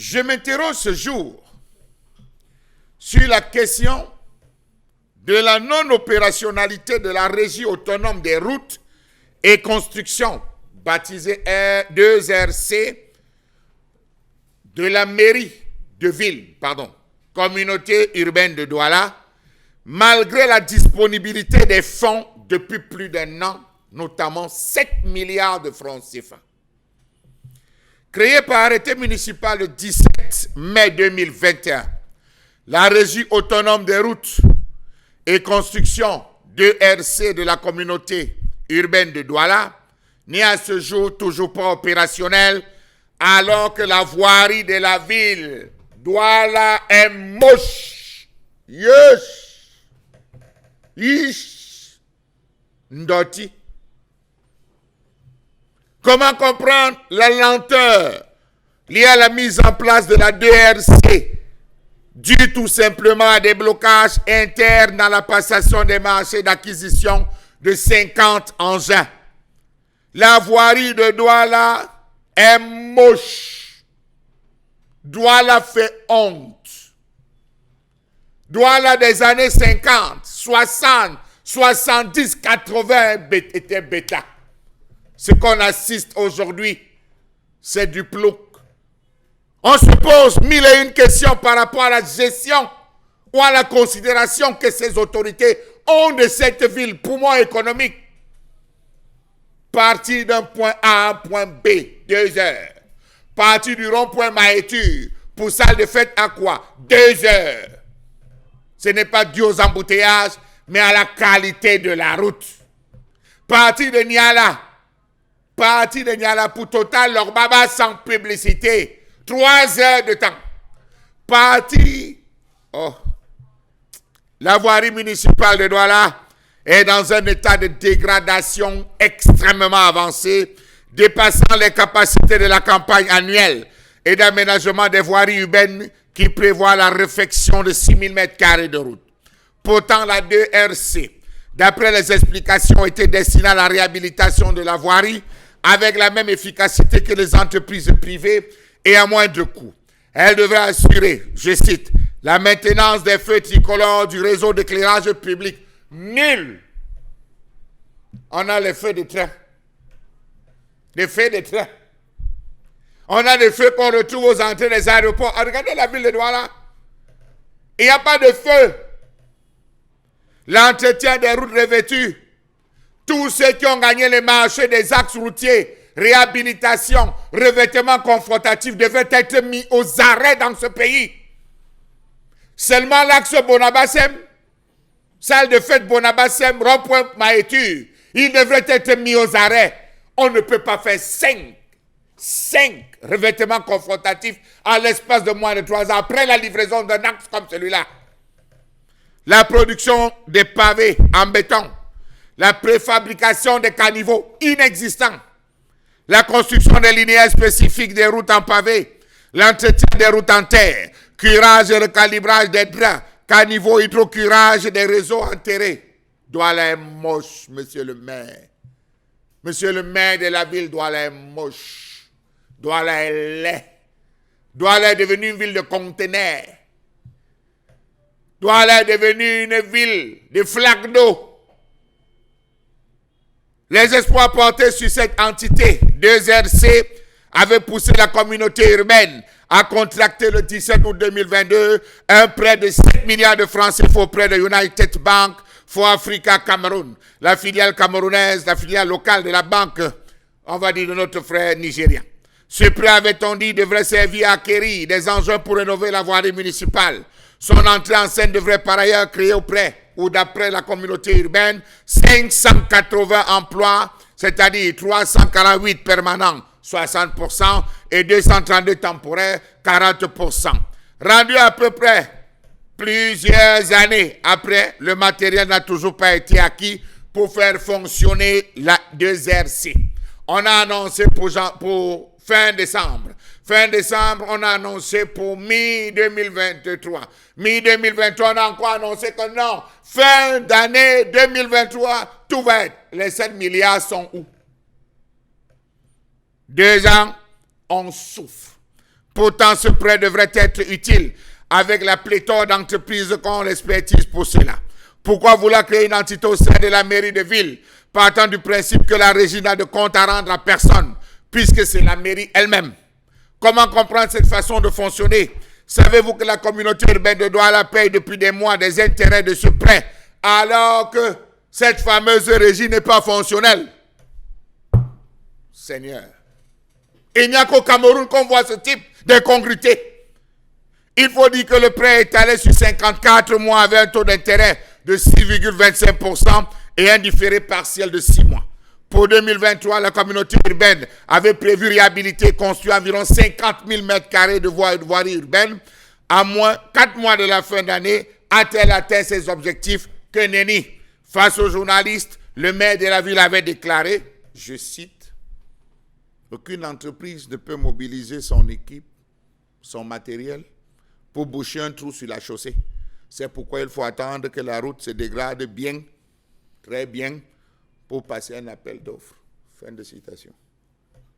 Je m'interroge ce jour sur la question de la non-opérationnalité de la Régie autonome des routes et constructions, baptisée 2RC, de la mairie de ville, communauté urbaine de Douala, malgré la disponibilité des fonds depuis plus d'un an, notamment 7 milliards de francs CFA. Créée par arrêté municipal le 17 mai 2021, la Régie autonome des routes et constructions 2RC de la communauté urbaine de Douala n'est à ce jour toujours pas opérationnelle, alors que la voirie de la ville Douala est moche. Ndoti. Comment comprendre la lenteur liée à la mise en place de la 2RC, due tout simplement à des blocages internes dans la passation des marchés d'acquisition de 50 engins? La voirie de Douala est moche. Douala fait honte. Douala des années 50, 60, 70, 80 était bêta. Ce qu'on assiste aujourd'hui, c'est du plouc. On se pose mille et une questions par rapport à la gestion ou à la considération que ces autorités ont de cette ville, poumon économique. Partir d'un point A à un point B, 2 heures. Partir du rond-point Mahéture pour salle de fête à quoi? 2 heures. Ce n'est pas dû aux embouteillages, mais à la qualité de la route. Partir de Niala pour Total, leur baba sans publicité. 3 heures de temps. La voirie municipale de Douala est dans un état de dégradation extrêmement avancé, dépassant les capacités de la campagne annuelle et d'aménagement des voiries urbaines qui prévoit la réfection de 6 000 m² de route. Pourtant, la 2RC, d'après les explications, était destinée à la réhabilitation de la voirie avec la même efficacité que les entreprises privées et à moindre coût. Elle devrait assurer, je cite, la maintenance des feux tricolores du réseau d'éclairage public. Nul. On a les feux de train. Les feux de train. On a des feux qu'on retrouve aux entrées des aéroports. Regardez la ville de Douala. Il n'y a pas de feu. L'entretien des routes revêtues. Tous ceux qui ont gagné les marchés des axes routiers, réhabilitation, revêtement confrontatif devaient être mis aux arrêts dans ce pays. Seulement l'axe Bonabassem, salle de fête Bonabassem, rond-point Mahéture, ils devraient être mis aux arrêts. On ne peut pas faire 5 revêtements confrontatifs à l'espace de moins de 3 ans après la livraison d'un axe comme celui-là. La production des pavés en béton, la préfabrication des caniveaux inexistants, la construction des linéaires spécifiques des routes en pavé, l'entretien des routes en terre, curage et recalibrage des draps, caniveaux, hydrocurage des réseaux enterrés. Douala est moche, monsieur le maire. Monsieur le maire de la ville, Douala est moche. Douala est laid. Douala est devenue une ville de conteneurs. Douala est devenue une ville de flaques d'eau. Les espoirs portés sur cette entité, 2RC, avaient poussé la communauté urbaine à contracter le 17 août 2022 un prêt de 7 milliards de francs CFA auprès de United Bank for Africa Cameroun, la filiale camerounaise, la filiale locale de la banque, on va dire de notre frère nigérien. Ce prêt, avait-on dit, devrait servir à acquérir des engins pour rénover la voirie municipale. Son entrée en scène devrait par ailleurs créer auprès ou d'après la communauté urbaine 580 emplois, c'est-à-dire 348 permanents, 60%, et 232 temporaires, 40%. Rendu à peu près plusieurs années après, le matériel n'a toujours pas été acquis pour faire fonctionner la 2RC. On a annoncé pour fin décembre. Fin décembre, on a annoncé pour mi-2023. Mi-2023, on a encore annoncé que non. Fin d'année 2023, tout va être. Les 7 milliards sont où? 2 ans, on souffre. Pourtant, ce prêt devrait être utile avec la pléthore d'entreprises qui ont l'expertise pour cela. Pourquoi vouloir créer une entité au sein de la mairie de ville, partant du principe que la régie n'a de compte à rendre à personne, puisque c'est la mairie elle-même? Comment comprendre cette façon de fonctionner? Savez-vous que la communauté urbaine de Douala paye depuis des mois des intérêts de ce prêt, alors que cette fameuse régie n'est pas fonctionnelle? Seigneur, il n'y a qu'au Cameroun qu'on voit ce type d'incongruité. Il faut dire que le prêt est étalé sur 54 mois avec un taux d'intérêt de 6,25% et un différé partiel de 6 mois. Pour 2023, la communauté urbaine avait prévu réhabiliter et construire environ 50 000 m² de voirie urbaine. À moins 4 mois de la fin d'année, a-t-elle atteint ses objectifs? Que nenni. Face aux journalistes, le maire de la ville avait déclaré, je cite, « Aucune entreprise ne peut mobiliser son équipe, son matériel, pour boucher un trou sur la chaussée. C'est pourquoi il faut attendre que la route se dégrade bien, très bien, pour passer un appel d'offres. » Fin de citation.